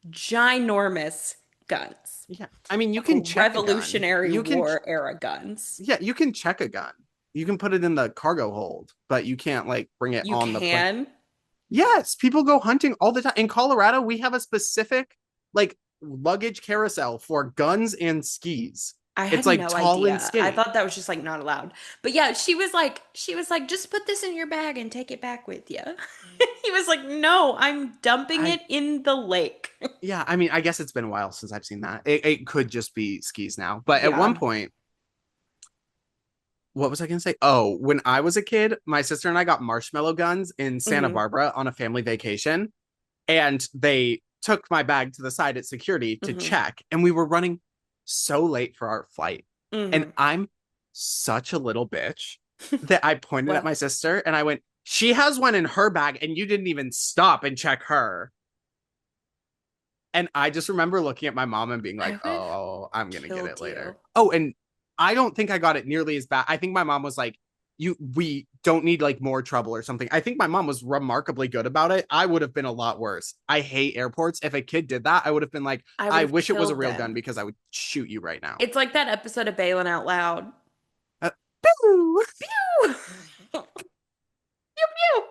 ginormous guns, Yeah. I mean, you like can check a gun. Revolutionary War era guns. Yeah, you can check a gun. You can put it in the cargo hold, but you can't like bring it You on the plane. can. Yes, people go hunting all the time. In Colorado, we have a specific like luggage carousel for guns and skis. I It's had like no tall and idea. I skinny. thought that was just like not allowed. But yeah, she was like, just put this in your bag and take it back with you. He was like, no, I'm dumping I it in the lake. Yeah, I mean, I guess it's been a while since I've seen that. It could just be skis now. But at one Yeah. point, what was I going to say? Oh, when I was a kid, my sister and I got marshmallow guns in Santa hmm Barbara on a family vacation. And they took my bag to the side at security to hmm check. And we were running so late for our flight. And hmm I'm such a little bitch that I pointed at Well, my sister and I went, she has one in her bag and you didn't even stop and check her. And I just remember looking at my mom and being I like, would have oh, I'm going to get it killed later. you. Oh, and I don't think I got it nearly as bad. I think my mom was like, we don't need like more trouble or something. I think my mom was remarkably good about it. I would have been a lot worse. I hate airports. If a kid did that, I would have been like, I would I have wish it was a killed real gun them. because I would shoot you right now. It's like that episode of Bailing Out Loud. Uh, pew, Pew! Pew pew!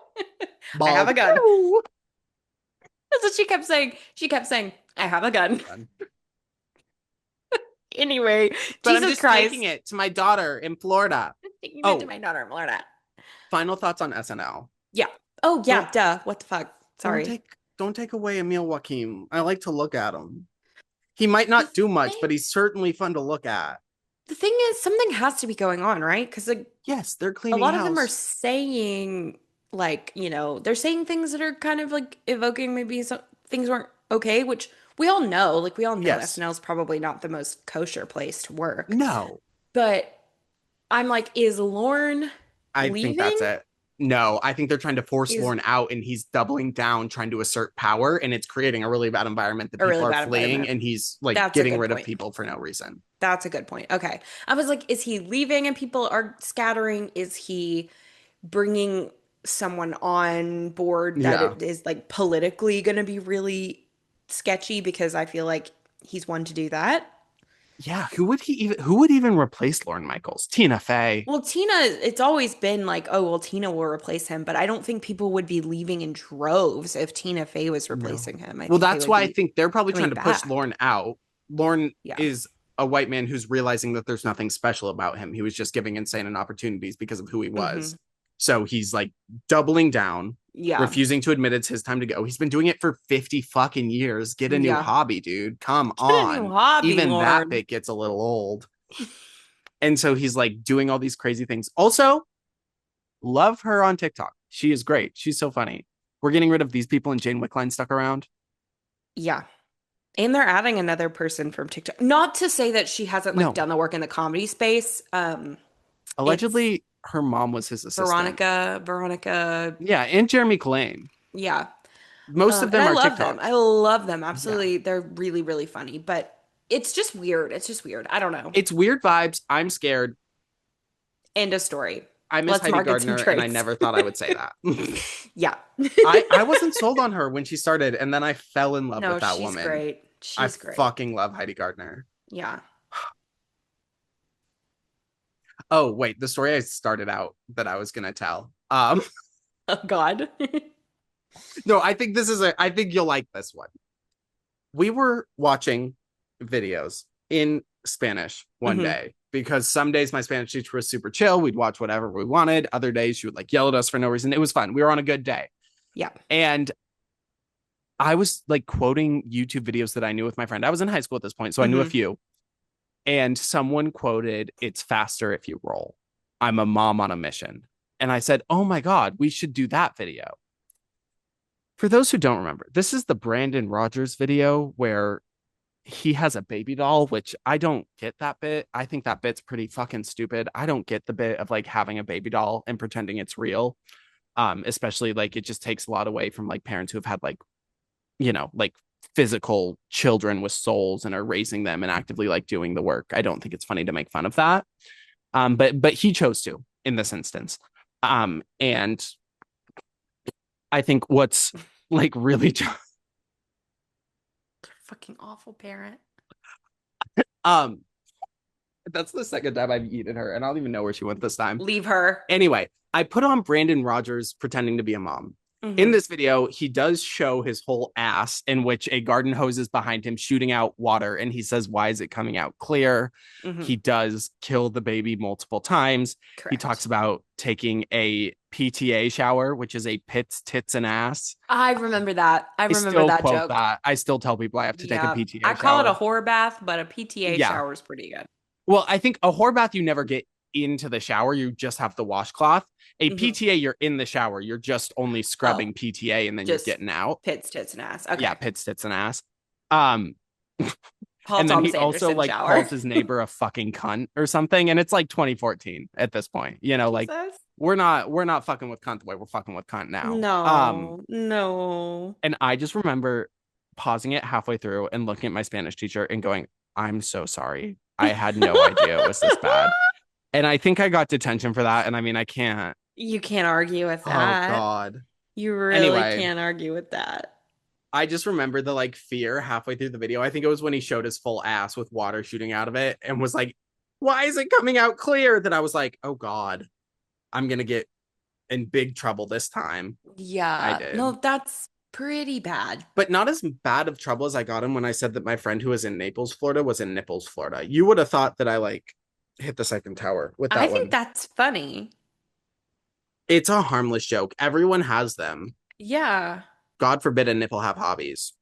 I have bald. a gun. Pew. That's what she kept saying. She kept saying, I have a gun. Anyway, But I'm Jesus just taking Christ. it to my daughter in Florida. Taking it to Oh, my daughter, Florida. final thoughts on SNL. Yeah. Oh Don't yeah, duh. What the fuck? don't Sorry. take don't take away Emil Joachim. I like to look at him. He might The not do much, thing but he's certainly fun to look at. the thing is something has to be going on, right? Because like Yes, they're a cleaning lot of them are house. saying like, they're saying things that are kind of like evoking maybe some things weren't okay, which we all know Yes. SNL is probably not the most kosher place to work. No, But I'm like, is Lorne I think that's leaving? it. No, I think they're trying to force Is Lauren out and he's doubling down, trying to assert power, and it's creating a really bad environment that a people really are bad fleeing environment. and he's like That's a getting good rid of point. people for no reason. That's a good point. Okay. I was like, is he leaving and people are scattering? Is he bringing someone on board that Yeah. it is like politically going to be really sketchy? Because I feel like he's one to do that. Yeah, who would even replace Lauren Michaels? Tina Fey. Well, Tina, it's always been like, oh, well, Tina will replace him, but I don't think people would be leaving in droves if Tina Fey was No. replacing him. I Well, think they that's would why I be think they're probably trying coming to push back. Lauren out. Lauren Yeah. is a white man who's realizing that there's nothing special about him. He was just giving insane and opportunities because of who he was. Hmm. So he's like doubling down, Yeah. refusing to admit it's his time to go. He's been doing it for 50 fucking years. Get a new Yeah. hobby, dude. Come Get a new on. hobby, Even that Lauren. bit gets a little old. And so he's like doing all these crazy things. Also, love her on TikTok. She is great. She's so funny. We're getting rid of these people and Jane Wickline stuck around. Yeah. And they're adding another person from TikTok. Not to say that she hasn't like No, done the work in the comedy space. It's allegedly her mom was his assistant. Veronica. Yeah, and Jeremy Colleen. Yeah. Most of And them I are love them. I TikToks. love them. Yeah. Absolutely. They're really, really funny, but it's just weird. It's just weird. I don't know. It's weird vibes. I'm scared. End of story. I miss Let's Heidi market some Gardner, and I traits. never thought I would say that. Yeah. I wasn't sold on her when she started, and then I fell in love No, with that she's woman. great. I She's great. fucking love Heidi Gardner. Yeah. Oh, wait, the story I started out that I was gonna tell. Oh God. No, I think you'll like this one. We were watching videos in Spanish one Hmm. day because some days my Spanish teacher was super chill. We'd watch whatever we wanted. Other days she would like yell at us for no reason. It was fun. We were on a good day. Yeah. And I was like quoting YouTube videos that I knew with my friend. I was in high school at this point, so I knew a Hmm. few. And someone quoted, "It's faster if you roll. I'm a mom on a mission." And I said, "Oh my God, we should do that video." For those who don't remember, this is the Brandon Rogers video where he has a baby doll, which I don't get that bit. I think that bit's pretty fucking stupid. I don't get the bit of like having a baby doll and pretending it's real. Especially like it just takes a lot away from like parents who have had like, like physical children with souls and are raising them and actively like doing the work. I don't think it's funny to make fun of that. But he chose to in this instance. And I think what's like really Fucking awful parent. um that's the second time I've eaten her, and I don't even know where she went this time. Leave her. Anyway, I put on Brandon Rogers pretending to be a mom. In Hmm. this video, he does show his whole ass, in which a garden hose is behind him shooting out water, and he says, "Why is it coming out clear?" Hmm. He does kill the baby multiple times. He talks Correct. about taking a PTA shower, which is a pits, tits, and ass. I remember that. I I remember still that quote joke. that. I still tell people I have to take a Yeah. PTA I call it a shower. horror bath, but a PTA Yeah. shower is pretty good. Well, I think a whore bath, you never get into the shower. You just have the washcloth. A Hmm. PTA, you're in the shower. You're just only Oh, scrubbing PTA and then you're just getting out. pits, tits, and ass. Yeah, Okay. pits, tits, and ass. Um, Paul and then he Thomas also Anderson like shower. calls his neighbor a fucking cunt or something. And it's like 2014 at this point. Like Jesus. we're not fucking with cunt the way we're fucking with cunt now. No, no. And I just remember pausing it halfway through and looking at my Spanish teacher and going, "I'm so sorry. I had no idea it was this bad." And I think I got detention for that. And I mean, I can't. You can't argue with Oh that. God. You really Anyway, can't argue with that. I just remember the like fear halfway through the video. I think it was when he showed his full ass with water shooting out of it and was like, "Why is it coming out clear?" That I was like, "Oh God, I'm gonna get in big trouble this time." I Yeah. did. No, that's pretty bad. But not as bad of trouble as I got him when I said that my friend who was in Naples, Florida was in Nipples, Florida. You would have thought that I like hit the second tower with I that think one. that's funny. It's a harmless joke. Everyone has them. Yeah. God forbid a nipple have hobbies.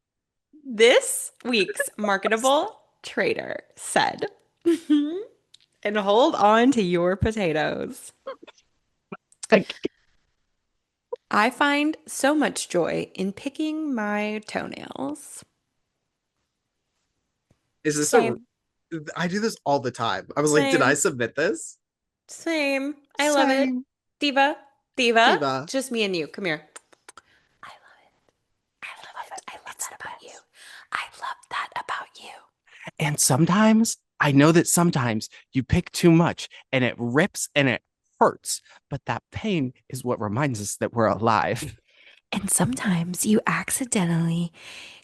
This week's marketable trader said, and hold on to your potatoes. Like, I find so much joy in picking my toenails. is this a? Same, I do this all the time. I was like, did I same, submit this? same. I love it. Same. Diva, diva. Diva. Just me and you. Come here. I love it. I love it. I love It's that the about you. best. I love that about you. And sometimes I know that sometimes you pick too much and it rips and it hurts, but that pain is what reminds us that we're alive. And sometimes you accidentally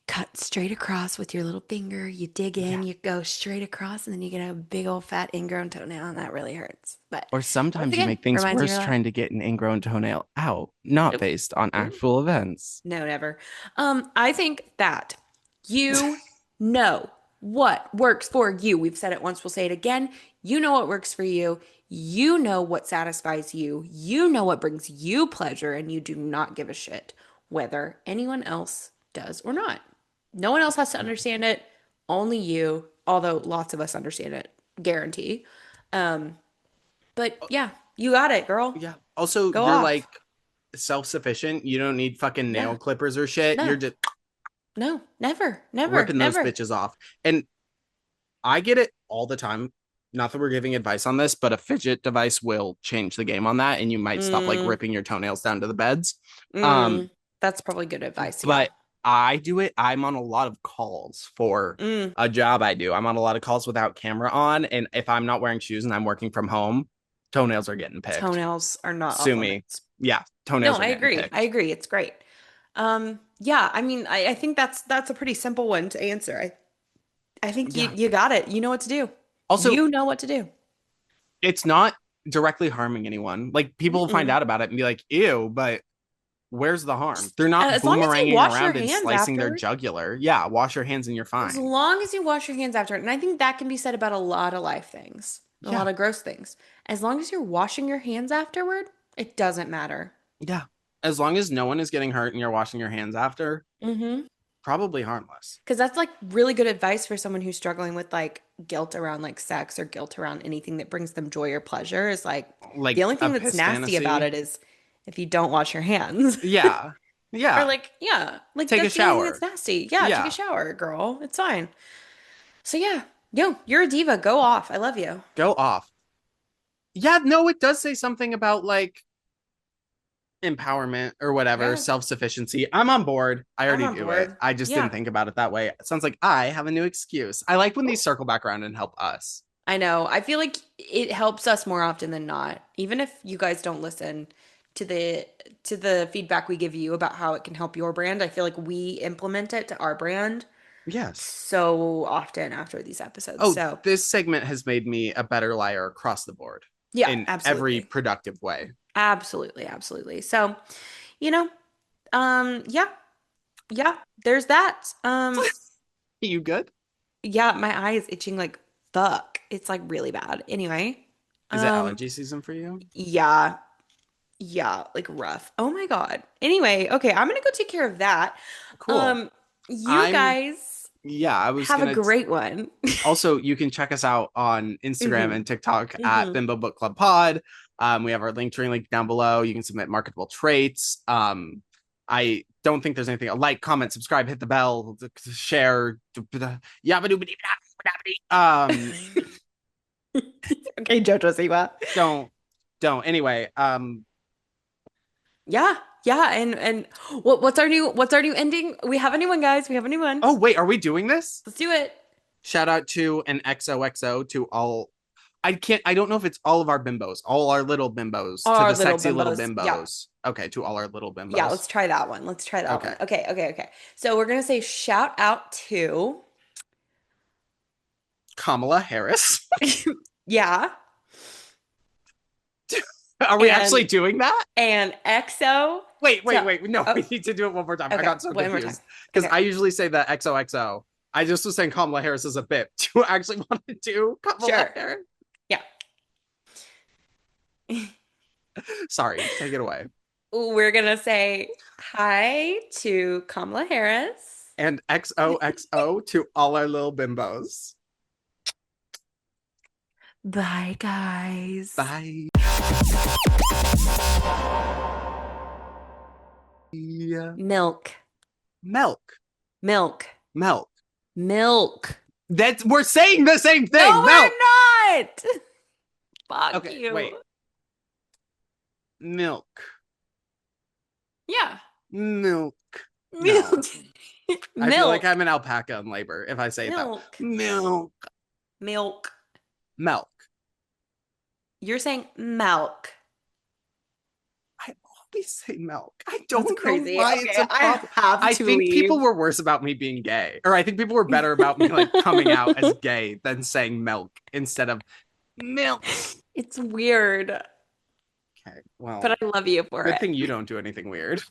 cut straight across with your little finger. You dig in, Yeah. you go straight across, and then you get a big old fat ingrown toenail, and that really hurts. But Or once sometimes you again, make things reminds me of worse your life. trying to get an ingrown toenail out, not Nope. based on Nope. actual events. No, never. I think that you know what works for you. We've said it once, we'll say it again. You know what works for you. You know what satisfies you. You know what brings you pleasure, and you do not give a shit whether anyone else does or not. No one else has to understand it, only you, although lots of us understand it, guarantee. Um, but yeah, you got it, girl. Yeah. Also, Go you're off. like self-sufficient. You don't need fucking Yeah. nail clippers or shit. You're No, just no, never, never, ripping those never. bitches off. And I get it all the time. Not that we're giving advice on this, but a fidget device will change the game on that, and you might stop like Mm, ripping your toenails down to the beds. Um, that's probably good advice. Yeah. but I do it. I'm on a lot of calls for Mm, a job I do. I'm on a lot of calls without camera on, and if I'm not wearing shoes and I'm working from home, toenails are getting picked. toenails are not Sue off me. limits. Yeah, No, toenails are I getting agree. I picked. agree. It's great. Yeah, I mean, I think that's a pretty simple one to answer. I think you Yeah. you got it. You know what to do. Also, You know what to do. it's not directly harming anyone. Like people will find Mm-mm. out about it and be like, "Ew," but where's the harm? They're not As long as you boomeranging wash your around and hands slicing their afterward. jugular. Yeah, wash your hands and you're As fine. long as you wash your hands after it. And I think that can be said about a lot of life things, a Yeah, lot of gross things. As long as you're washing your hands afterward, it doesn't matter. yeah. As long as no one is getting hurt and you're washing your hands after, Mm-hmm. probably harmless. Because that's like really good advice for someone who's struggling with like guilt around like sex or guilt around anything that brings them joy or pleasure is like the Like only a thing that's piss nasty about fantasy. it is if you don't wash your hands. Yeah, Or yeah. like, yeah, like Take a that's the only thing that's shower. nasty. Yeah, take a Yeah, shower, girl. It's fine. So yeah, yo, you're a diva. Go off. I love you. go off. Yeah, no, it does say something about like empowerment or whatever, Yeah, self sufficiency. I'm on board. I I'm already on do it. board. I just didn't Yeah, think about it that way. It sounds like I have a new excuse. I like when these circle back around and help us. I know. I feel like it helps us more often than not. Even if you guys don't listen to the feedback we give you about how it can help your brand, I feel like we implement it to our brand Yes. so often after these episodes. Oh, So, this segment has made me a better liar across the board yeah, in every absolutely. productive way. Absolutely, absolutely. So, you know, yeah, yeah, there's that. You good? Yeah, my eye is itching like fuck. It's like really bad. Anyway, Is it um, allergy season for you? yeah, yeah, like rough. Oh my God. Anyway, okay, I'm gonna go take care of that. Cool. Um, you I'm, guys yeah, I was have a gonna great one. also, you can check us out on Instagram hmm and TikTok at hmm Bimbo Book Club Pod. We have our link tree link down below. You can submit marketable traits. I don't think there's anything. Like, comment, subscribe, hit the bell, share. Um, Okay, Jojo Siwa. don't, don't. Anyway, Yeah, yeah, and what's our new ending? We have a new one, guys. We have a new one. oh wait, are we doing this? Let's do it. Shout out to an XOXO to all. I can't. I don't know if it's all of our bimbos, all our little bimbos, to Our the little sexy little bimbos. Yeah. bimbos. Okay, to all our little Yeah, bimbos. let's try that one. Let's try that Okay. one. Okay, okay, okay. So we're gonna say shout out to Kamala Harris. yeah, Are we actually and doing that? and EXO Wait, wait, to wait. No, oh, we need to do it one more time. I okay, got so one more time. confused because Okay, I usually say that XOXO. I just was saying Kamala Harris is a bit. Do you actually want to do Kamala sure. Harris? Yeah. Sorry, take it away. We're gonna say hi to Kamala Harris. And XOXO to all our little bimbos. Bye, guys. Bye. Yeah. Milk, Melk. milk, Melk. milk. That's we're saying the same thing. No, Milk. we're not. Fuck Okay, you. wait. Milk. Yeah. Milk. No. Milk. I feel like Milk. I'm an alpaca in labor if I say it that. Milk. Milk. Milk. Milk. You're saying milk. I always say milk. I That's don't know crazy. why it's Okay, a I problem. have I to think people leave. were worse about me being gay. Or I think people were better about me like coming out as gay than saying milk instead of milk. It's weird, Okay, well, but I love you for good it. thing you don't do anything weird.